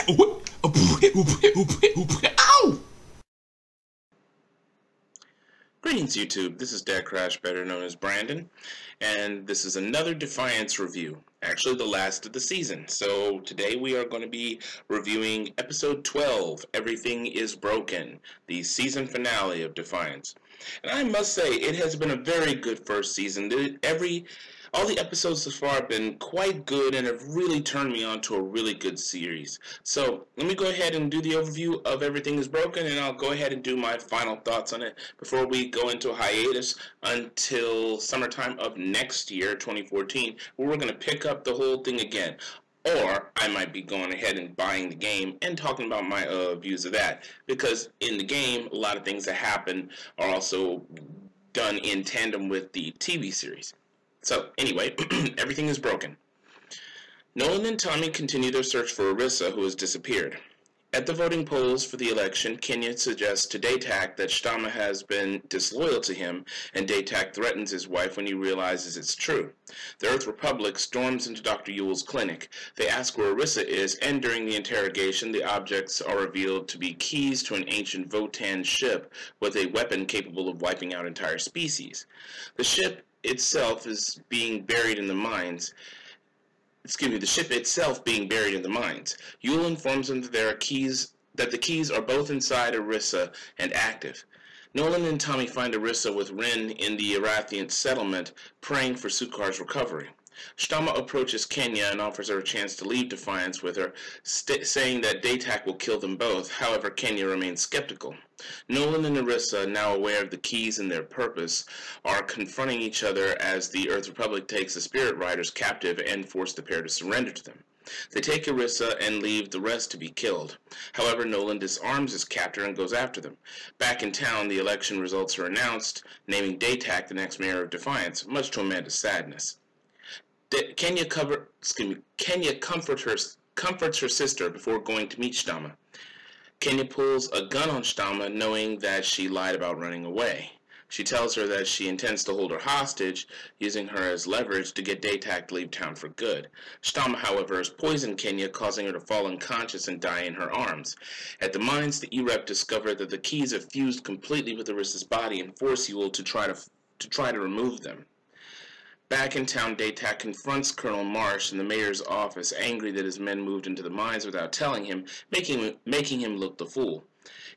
Ow! Greetings YouTube, this is DecKrash, better known as Brandon, and this is another Defiance review, actually the last of the season. So today we are going to be reviewing episode 12, Everything is Broken, the season finale of Defiance. And I must say, it has been a very good first season. All the episodes so far have been quite good and have really turned me on to a really good series. So let me go ahead and do the overview of Everything is Broken, and I'll go ahead and do my final thoughts on it before we go into a hiatus until summertime of next year, 2014, where we're going to pick up the whole thing again. Or I might be going ahead and buying the game and talking about my views of that, because in the game, a lot of things that happen are also done in tandem with the TV series. So, anyway, everything is broken. Nolan and Tommy continue their search for Arissa, who has disappeared. At the voting polls for the election, Kenya suggests to DecKrash that Stamma has been disloyal to him, and DecKrash threatens his wife when he realizes it's true. The Earth Republic storms into Dr. Yule's clinic. They ask where Arissa is, and during the interrogation, the objects are revealed to be keys to an ancient Votan ship with a weapon capable of wiping out entire species. The ship itself is being buried in the mines. The ship itself being buried in the mines. Yule informs them that the keys are both inside Arissa and active. Nolan and Tommy find Arissa with Rin in the Arathian settlement, praying for Sukar's recovery. Stamma approaches Kenya and offers her a chance to leave Defiance with her, saying that DecKrash will kill them both. However, Kenya remains skeptical. Nolan and Arissa, now aware of the keys and their purpose, are confronting each other as the Earth Republic takes the Spirit Riders captive and force the pair to surrender to them. They take Arissa and leave the rest to be killed. However, Nolan disarms his captor and goes after them. Back in town, the election results are announced, naming DecKrash the next mayor of Defiance, much to Amanda's sadness. Kenya comforts her sister before going to meet Stamma. Kenya pulls a gun on Stamma, knowing that she lied about running away. She tells her that she intends to hold her hostage, using her as leverage to get DecKrash to leave town for good. Stamma, however, has poisoned Kenya, causing her to fall unconscious and die in her arms. At the mines, the E-Rep discover that the keys have fused completely with Arissa's body and force Yule to try to remove them. Back in town, DecKrash confronts Colonel Marsh in the mayor's office, angry that his men moved into the mines without telling him, making him look the fool.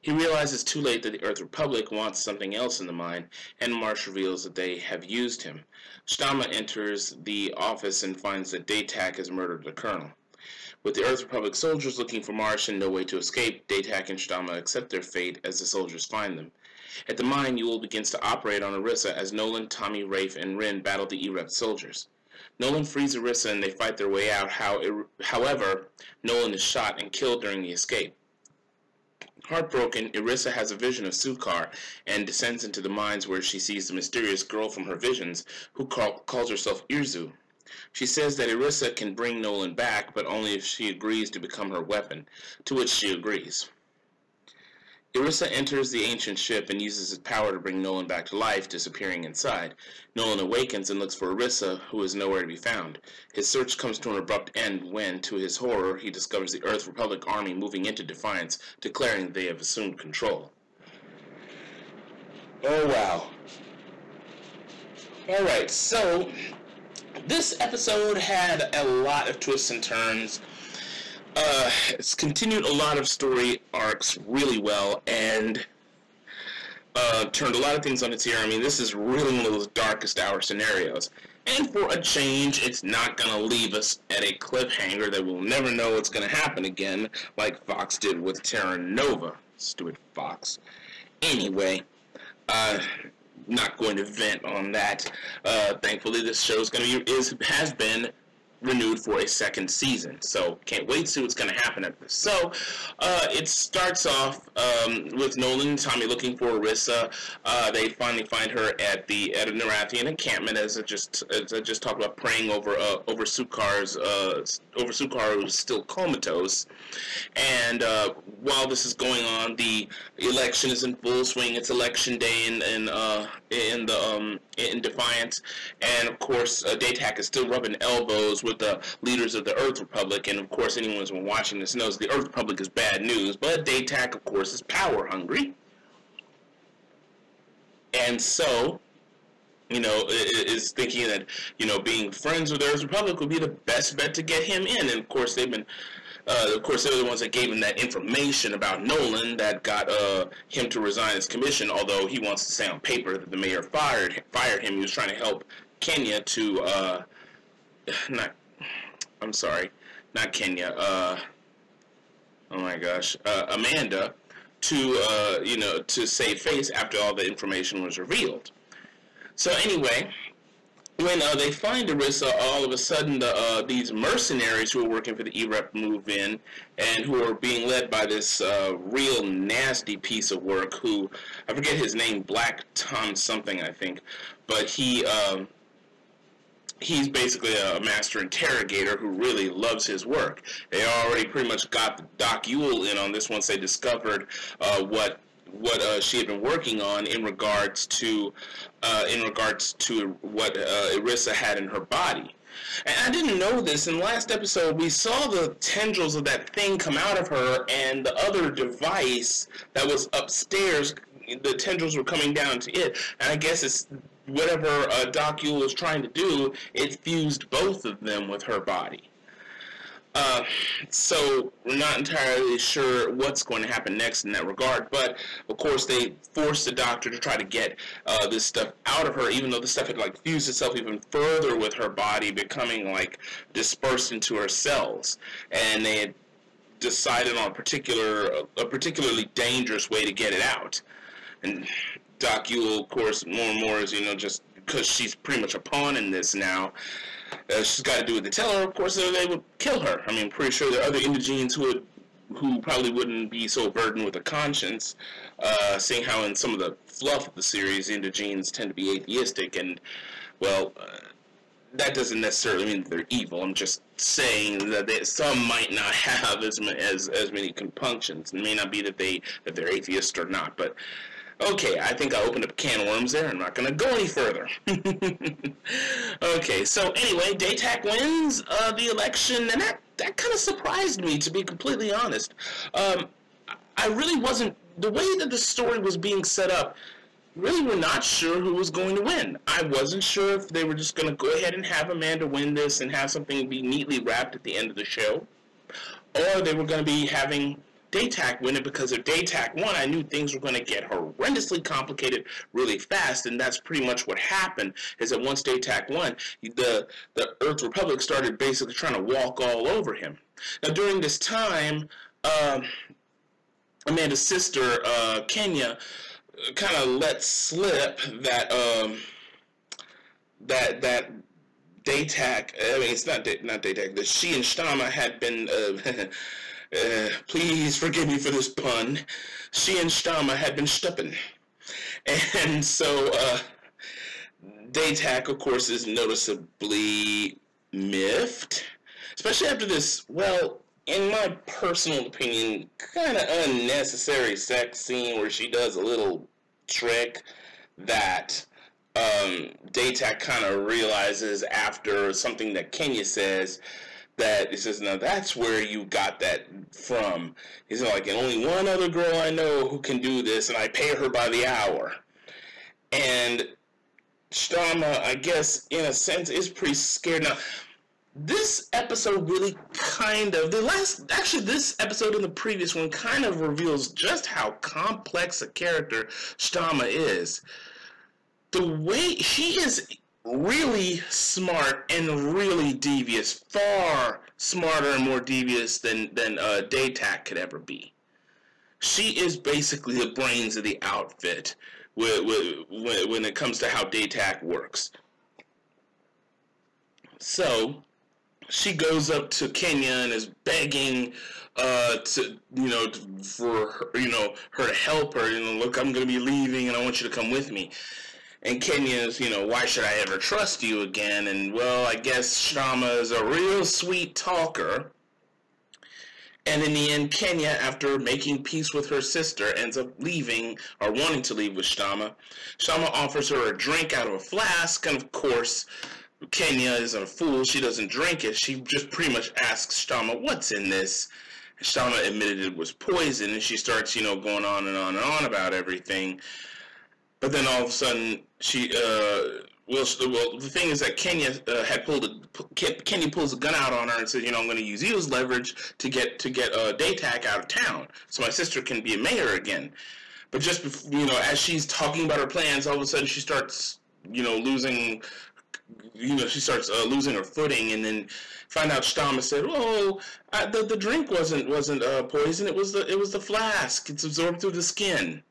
He realizes too late that the Earth Republic wants something else in the mine, and Marsh reveals that they have used him. Stamma enters the office and finds that DecKrash has murdered the colonel. With the Earth Republic soldiers looking for Marsh and no way to escape, DecKrash and Stamma accept their fate as the soldiers find them. At the mine, Yule begins to operate on Arissa as Nolan, Tommy, Rafe, and Rin battle the E-Rep soldiers. Nolan frees Arissa and they fight their way out. However, Nolan is shot and killed during the escape. Heartbroken, Arissa has a vision of Sukar and descends into the mines, where she sees the mysterious girl from her visions who calls herself Irzu. She says that Arissa can bring Nolan back, but only if she agrees to become her weapon, to which she agrees. Arissa enters the ancient ship and uses his power to bring Nolan back to life, disappearing inside. Nolan awakens and looks for Arissa, who is nowhere to be found. His search comes to an abrupt end when, to his horror, he discovers the Earth Republic army moving into Defiance, declaring they have assumed control. Oh wow. Alright, so this episode had a lot of twists and turns. It's continued a lot of story arcs really well, and turned a lot of things on its ear. I mean, this is really one of those darkest hour scenarios. And for a change, it's not going to leave us at a cliffhanger that we'll never know what's going to happen again, like Fox did with Terra Nova. Stupid Fox. Anyway, not going to vent on that. Thankfully, this show has been renewed for a second season, so can't wait to see what's going to happen at this. So it starts off with Nolan and Tommy looking for Arissa. They finally find her at an Arathian encampment, as I just talked about, praying over Sukar, who's still comatose. And while this is going on, the election is in full swing. It's election day in Defiance, and of course, DecKrash is still rubbing elbows with with the leaders of the Earth Republic, and of course anyone who's been watching this knows the Earth Republic is bad news, but DecKrash, of course, is power hungry. And so, is thinking that, being friends with the Earth Republic would be the best bet to get him in. And of course they've been of course, they're the ones that gave him that information about Nolan that got him to resign his commission, although he wants to say on paper that the mayor fired him. He was trying to help Kenya to, not Kenya, oh my gosh, Amanda, to, to save face after all the information was revealed. So anyway, when they find Arissa, all of a sudden these mercenaries who are working for the E-Rep move in, and who are being led by this real nasty piece of work who, I forget his name, Black Tom something, I think, but he's basically a master interrogator who really loves his work. They already pretty much got Doc Yule in on this once they discovered what she had been working on in regards to what Arissa had in her body. And I didn't know this. In the last episode, we saw the tendrils of that thing come out of her, and the other device that was upstairs, the tendrils were coming down to it. And I guess it's whatever Doc Yule was trying to do, it fused both of them with her body. So we're not entirely sure what's going to happen next in that regard, but of course they forced the doctor to try to get this stuff out of her, even though the stuff had like fused itself even further with her body, becoming like dispersed into her cells, and they had decided on a particularly dangerous way to get it out. And Doc Yule, of course, more and more is, just because she's pretty much a pawn in this now, she's got to do what they tell her. Of course, they would kill her. I mean, pretty sure there are other Indigenes who probably wouldn't be so burdened with a conscience, seeing how in some of the fluff of the series, Indigenes tend to be atheistic, and, well, that doesn't necessarily mean that they're evil. I'm just saying that some might not have as many compunctions. It may not be that they're atheists or not, but okay, I think I opened up a can of worms there. I'm not going to go any further. Okay, so anyway, DecKrash wins the election, and that kind of surprised me, to be completely honest. I really wasn't, the way that the story was being set up, really were not sure who was going to win. I wasn't sure if they were just going to go ahead and have Amanda win this and have something be neatly wrapped at the end of the show, or they were going to be having DecKrash win it, because if DecKrash won, I knew things were going to get horrendously complicated really fast, and that's pretty much what happened, is that once DecKrash won, the Earth Republic started basically trying to walk all over him. Now, during this time, Amanda's sister, Kenya, kind of let slip that that DecKrash, I mean, it's not DecKrash, that she and Shtama had been please forgive me for this pun. She and Shtama had been stupping. And so, DecKrash, of course, is noticeably miffed. Especially after this, well, in my personal opinion, kind of unnecessary sex scene where she does a little trick that DecKrash kind of realizes after something that Kenya says, that he says, now that's where you got that from. He's like, and only one other girl I know who can do this, and I pay her by the hour. And Shtama, I guess, in a sense, is pretty scared. Now, this episode really kind of, this episode and the previous one kind of reveals just how complex a character Shtama is. The way she is really smart and really devious, far smarter and more devious than DecKrash could ever be. She is basically the brains of the outfit when it comes to how DecKrash works. So she goes up to Kenya and is begging for her to help her. Look, I'm going to be leaving and I want you to come with me. And Kenya's, why should I ever trust you again? And, well, I guess Shtama is a real sweet talker. And in the end, Kenya, after making peace with her sister, ends up leaving, or wanting to leave with Shtama. Shtama offers her a drink out of a flask, and of course, Kenya isn't a fool. She doesn't drink it. She just pretty much asks Shtama, what's in this? And Shtama admitted it was poison, and she starts, going on and on and on about everything. But then all of a sudden, the thing is that Kenya Kenya pulls a gun out on her and says, I'm going to use you as leverage to get Daytak out of town, so my sister can be a mayor again. But just as she's talking about her plans, all of a sudden she starts losing her footing, and then find out Shtama said, "Oh, the drink wasn't poison. It was the flask. It's absorbed through the skin."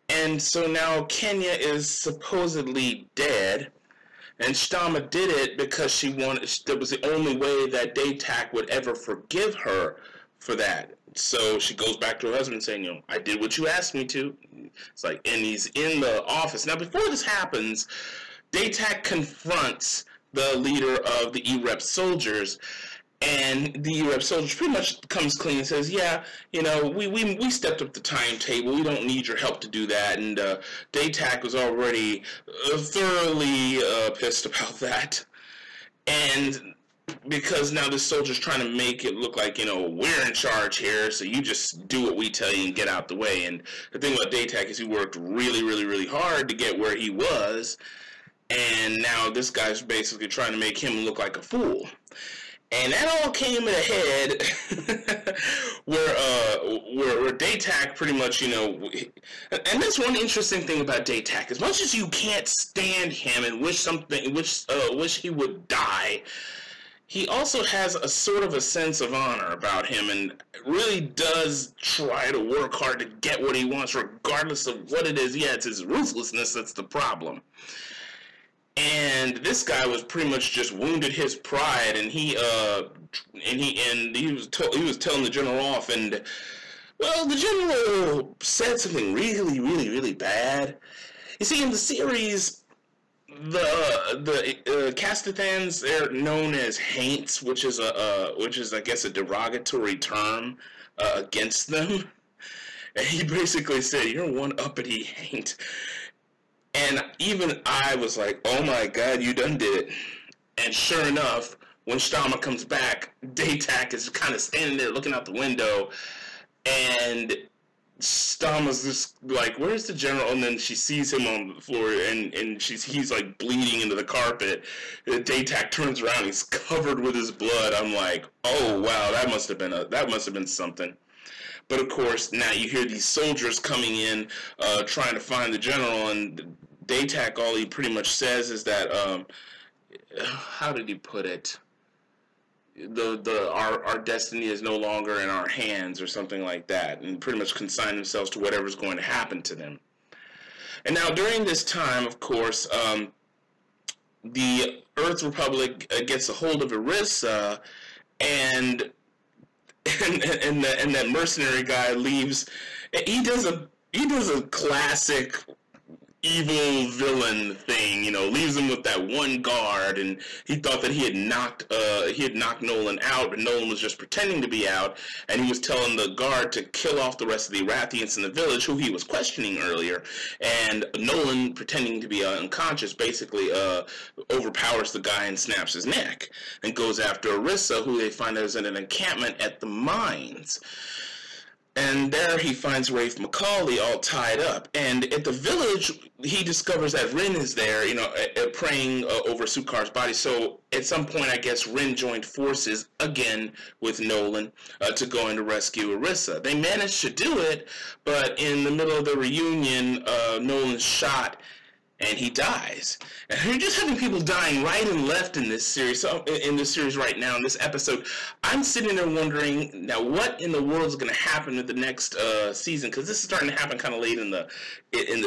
And so now Kenya is supposedly dead, and Shtama did it because that was the only way that Daytak would ever forgive her for that. So she goes back to her husband saying, I did what you asked me to. It's like, and he's in the office. Now, before this happens, Daytak confronts the leader of the E-Rep soldiers, and the E-Rep soldiers pretty much comes clean and says, yeah, we stepped up the timetable. We don't need your help to do that. And Daytak was already thoroughly pissed about that. And because now this soldier's trying to make it look like, we're in charge here, so you just do what we tell you and get out the way. And the thing about Daytak is he worked really, really, really hard to get where he was, and now this guy's basically trying to make him look like a fool. And that all came in a head where Daytak pretty much, and that's one interesting thing about Daytak. As much as you can't stand him and wish he would die, he also has a sort of a sense of honor about him, and really does try to work hard to get what he wants, regardless of what it is. Yeah, it's his ruthlessness that's the problem. And this guy was pretty much just wounded his pride, and he was telling the general off, and well, the general said something really, really, really bad. You see, in the series, the Castathans, they're known as haints, which is I guess a derogatory term against them. And he basically said, "You're one uppity haint." And even I was like, oh my god, you done did it. And sure enough, when Shtama comes back, Daytak is kind of standing there looking out the window, and Shtama's just like, where's the general? And then she sees him on the floor, and he's like bleeding into the carpet. And Daytak turns around, he's covered with his blood. I'm like, oh wow, that must have been something. But of course, now you hear these soldiers coming in, trying to find the general, and Daytak, all he pretty much says is that, how did he put it? Our destiny is no longer in our hands, or something like that, and pretty much consign themselves to whatever's going to happen to them. And now during this time, of course, the Earth Republic gets a hold of Orisa, and that mercenary guy leaves. He does a classic evil villain thing, leaves him with that one guard, and he thought that he had knocked Nolan out, but Nolan was just pretending to be out, and he was telling the guard to kill off the rest of the Arathians in the village, who he was questioning earlier, and Nolan, pretending to be unconscious, basically overpowers the guy and snaps his neck, and goes after Orisa, who they find is in an encampment at the mines. And there he finds Rafe McCauley all tied up. And at the village, he discovers that Rin is there, praying over Sukar's body. So at some point, I guess, Rin joined forces again with Nolan to go in to rescue Orisa. They managed to do it, but in the middle of the reunion, Nolan's shot, and he dies. And you're just having people dying right and left in this series. So in this series right now, in this episode, I'm sitting there wondering, now what in the world is going to happen with the next season? Because this is starting to happen kind of late in the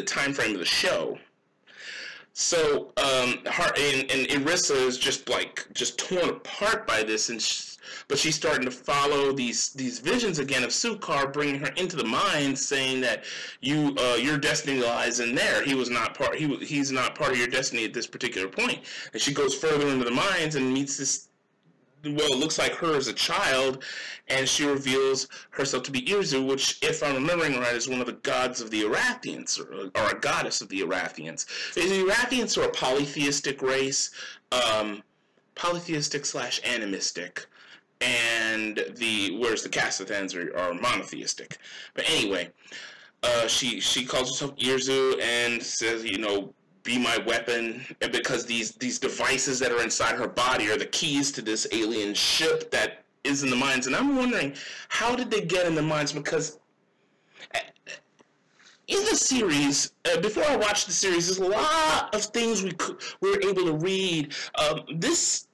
time frame of the show. So and Orisa is just torn apart by this, but she's starting to follow these visions again of Sukar, bringing her into the mines, saying that your destiny lies in there. He's not part of your destiny at this particular point. And she goes further into the mines and meets well, it looks like her as a child, and she reveals herself to be Irzu, which, if I'm remembering right, is one of the gods of the Arathians, or a goddess of the Arathians. The Arathians are a polytheistic race, polytheistic / animistic, and whereas the Kasathans are monotheistic. But anyway, she calls herself Irzu and says, you know, be my weapon, and because these devices that are inside her body are the keys to this alien ship that is in the mines. And I'm wondering, how did they get in the mines? Because in the series, before I watched the series, there's a lot of things we were able to read. This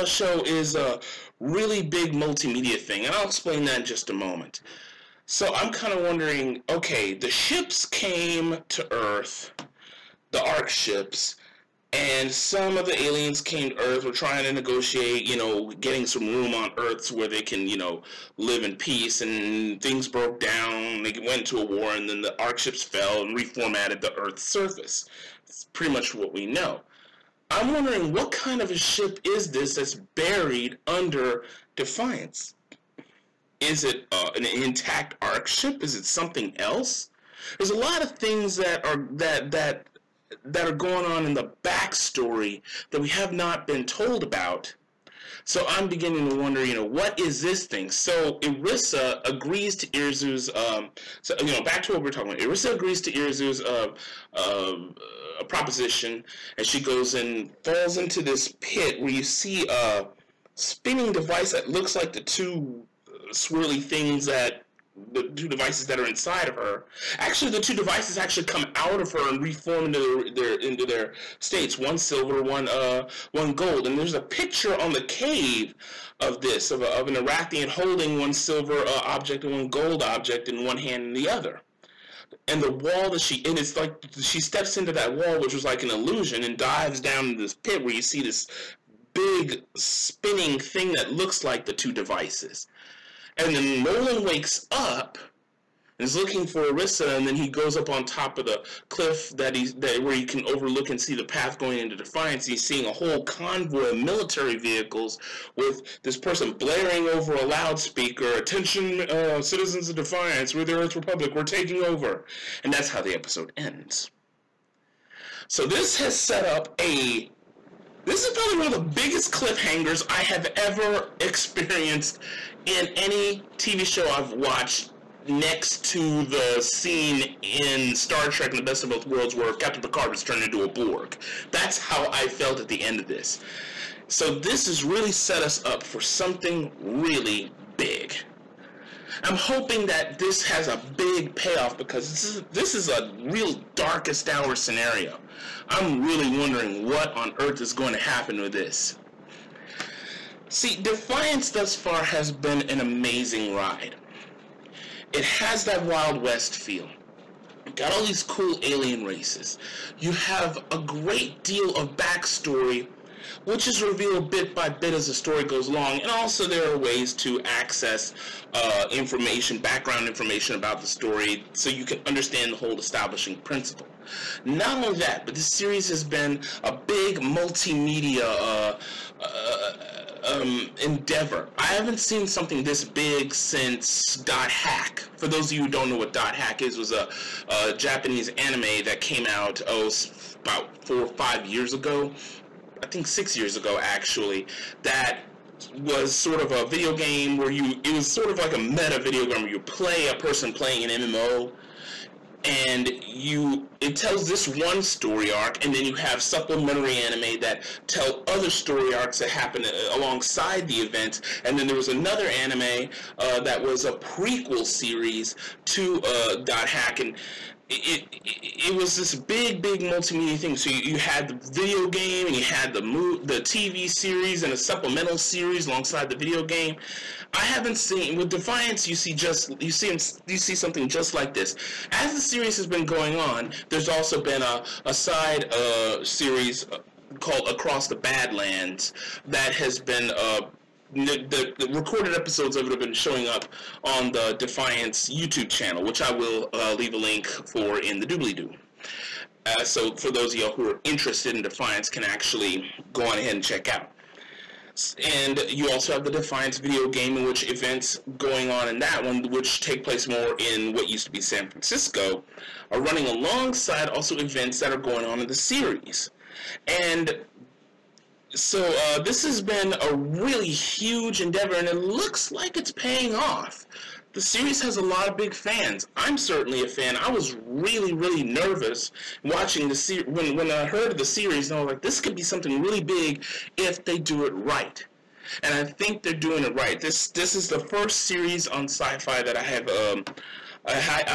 show is a really big multimedia thing, and I'll explain that in just a moment. So I'm kind of wondering, okay, the ships came to Earth, the Ark ships, and some of the aliens came to Earth, were trying to negotiate, you know, getting some room on Earth where they can, you know, live in peace, and things broke down, they went into a war, and then the Ark ships fell and reformatted the Earth's surface. It's pretty much what we know. I'm wondering, what kind of a ship is this that's buried under Defiance? Is it an intact Ark ship? Is it something else? There's a lot of things that are that are going on in the backstory that we have not been told about. So I'm beginning to wonder, you know, what is this thing? So Irissa agrees to Irzu's, so, you know, back to what we're talking about. Irissa agrees to Irzu's proposition, and she goes and falls into this pit where you see a spinning device that looks like the two swirly things that the two devices that are inside of her. Actually, the two devices actually come out of her and reform into their states. One silver, one gold. And there's a picture on the cave of this, of an Arathian holding one silver object and one gold object in one hand and the other. And the wall that and it's like she steps into that wall, which was like an illusion, and dives down into this pit where you see this big spinning thing that looks like the two devices. And then Nolan wakes up and is looking for Irissa, and then he goes up on top of the cliff where he can overlook and see the path going into Defiance. He's seeing a whole convoy of military vehicles with this person blaring over a loudspeaker, "Attention, citizens of Defiance, we're the Earth Republic, we're taking over." And that's how the episode ends. So this has set up this is probably one of the biggest cliffhangers I have ever experienced in any TV show I've watched, next to the scene in Star Trek and the Best of Both Worlds where Captain Picard was turned into a Borg. That's how I felt at the end of this. So this has really set us up for something really big. I'm hoping that this has a big payoff, because this is a real darkest hour scenario. I'm really wondering what on earth is going to happen with this. See, Defiance thus far has been an amazing ride. It has that Wild West feel. Got all these cool alien races. You have a great deal of backstory, which is revealed bit by bit as the story goes along, and also there are ways to access information, background information about the story, so you can understand the whole establishing principle. Not only that, but this series has been a big multimedia endeavor. I haven't seen something this big since .hack. For those of you who don't know what .hack is, was a Japanese anime that came out about 4 or 5 years ago. I think 6 years ago, actually, that was sort of a video game where it was sort of like a meta video game where you play a person playing an MMO, and it tells this one story arc, and then you have supplementary anime that tell other story arcs that happen alongside the event, and then there was another anime that was a prequel series to .hack, and it was this big multimedia thing. So you had the video game, and you had the TV series, and a supplemental series alongside the video game. I haven't seen, with Defiance, you see something just like this. As the series has been going on, there's also been a side series called Across the Badlands that has been the recorded episodes of it have been showing up on the Defiance YouTube channel, which I will leave a link for in the doobly-doo. So for those of y'all who are interested in Defiance, can actually go on ahead and check out. And you also have the Defiance video game, in which events going on in that one, which take place more in what used to be San Francisco, are running alongside also events that are going on in the series. And so this has been a really huge endeavor, and it looks like it's paying off. The series has a lot of big fans. I'm certainly a fan. I was really nervous watching the series when I heard of the series, and I was like, this could be something really big if they do it right. And I think they're doing it right. This is the first series on Sci-Fi that I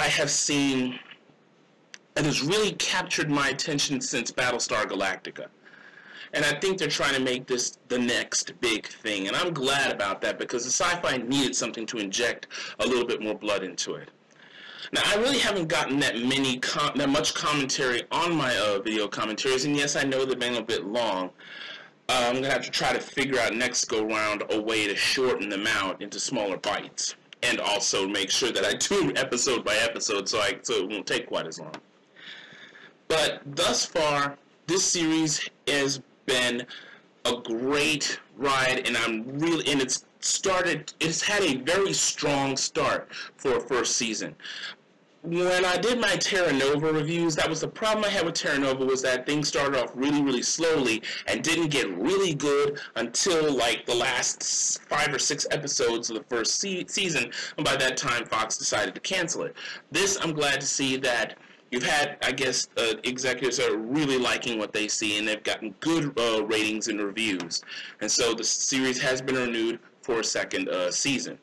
have seen that has really captured my attention since Battlestar Galactica. And I think they're trying to make this the next big thing. And I'm glad about that, because the Sci-Fi needed something to inject a little bit more blood into it. Now, I really haven't gotten that much commentary on my video commentaries. And yes, I know they've been a bit long. I'm going to have to try to figure out next go-round a way to shorten them out into smaller bites. And also make sure that I do episode by episode so it won't take quite as long. But thus far, this series has been a great ride, and it's had a very strong start for a first season. When I did my Terra Nova reviews, that was the problem I had with Terra Nova, was that things started off really slowly and didn't get really good until like the last 5 or 6 episodes of the first season, and by that time Fox decided to cancel it. This, I'm glad to see that you've had, I guess, executives that are really liking what they see, and they've gotten good ratings and reviews. And so the series has been renewed for a second season.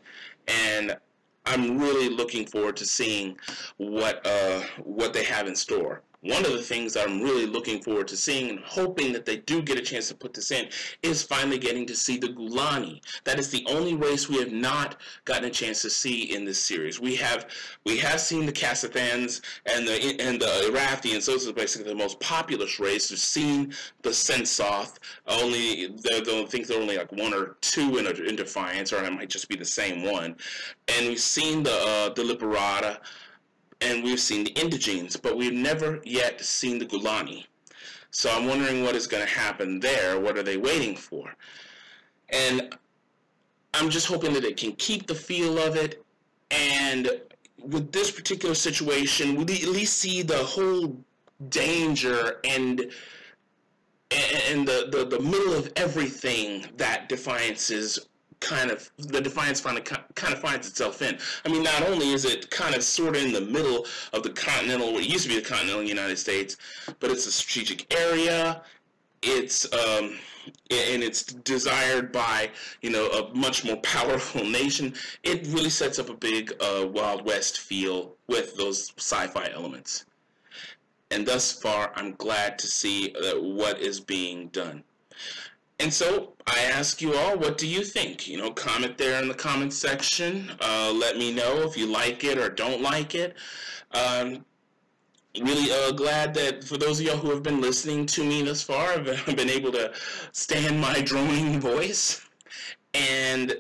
And I'm really looking forward to seeing what they have in store. One of the things that I'm really looking forward to seeing, and hoping that they do get a chance to put this in, is finally getting to see the Gulani. That is the only race we have not gotten a chance to see in this series. We have seen the Kasathans and the Irathians. Those are basically the most populous race. We've seen the Sensoth. I think there are only like 1 or 2 in Defiance, or it might just be the same one. And we've seen the Liberata. And we've seen the Indigenes, but we've never yet seen the Gulani. So I'm wondering what is going to happen there. What are they waiting for? And I'm just hoping that it can keep the feel of it. And with this particular situation, we'll at least see the whole danger and the middle of everything that Defiance is Defiance kind of finds itself in. I mean, not only is it kind of sort of in the middle of the continental, what used to be the continental United States, but it's a strategic area. It's and it's desired by a much more powerful nation. It really sets up a big Wild West feel with those sci-fi elements. And thus far, I'm glad to see what is being done. And so I ask you all, what do you think? Comment there in the comment section. Let me know if you like it or don't like it. Really glad that for those of y'all who have been listening to me thus far, I've been able to stand my droning voice. And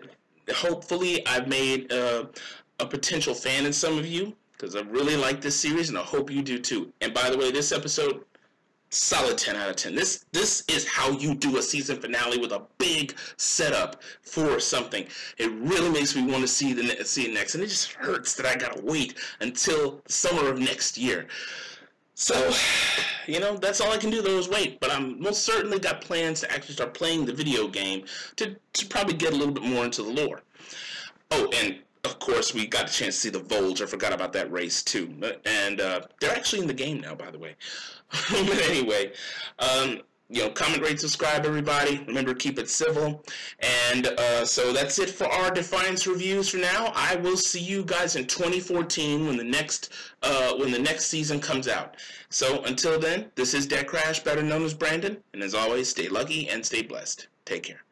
hopefully I've made a potential fan in some of you, because I really like this series, and I hope you do too. And by the way, this episode, solid 10 out of 10. This is how you do a season finale with a big setup for something. It really makes me want to see it next, and it just hurts that I gotta wait until the summer of next year. So, that's all I can do though, is wait. But I'm most certainly got plans to actually start playing the video game to probably get a little bit more into the lore. Oh, and of course, we got a chance to see the Volge. I forgot about that race too. And they're actually in the game now, by the way. But anyway, comment, rate, subscribe, everybody. Remember to keep it civil. And so that's it for our Defiance reviews for now. I will see you guys in 2014 when the next season comes out. So until then, this is DecKrash, better known as Brandon. And as always, stay lucky and stay blessed. Take care.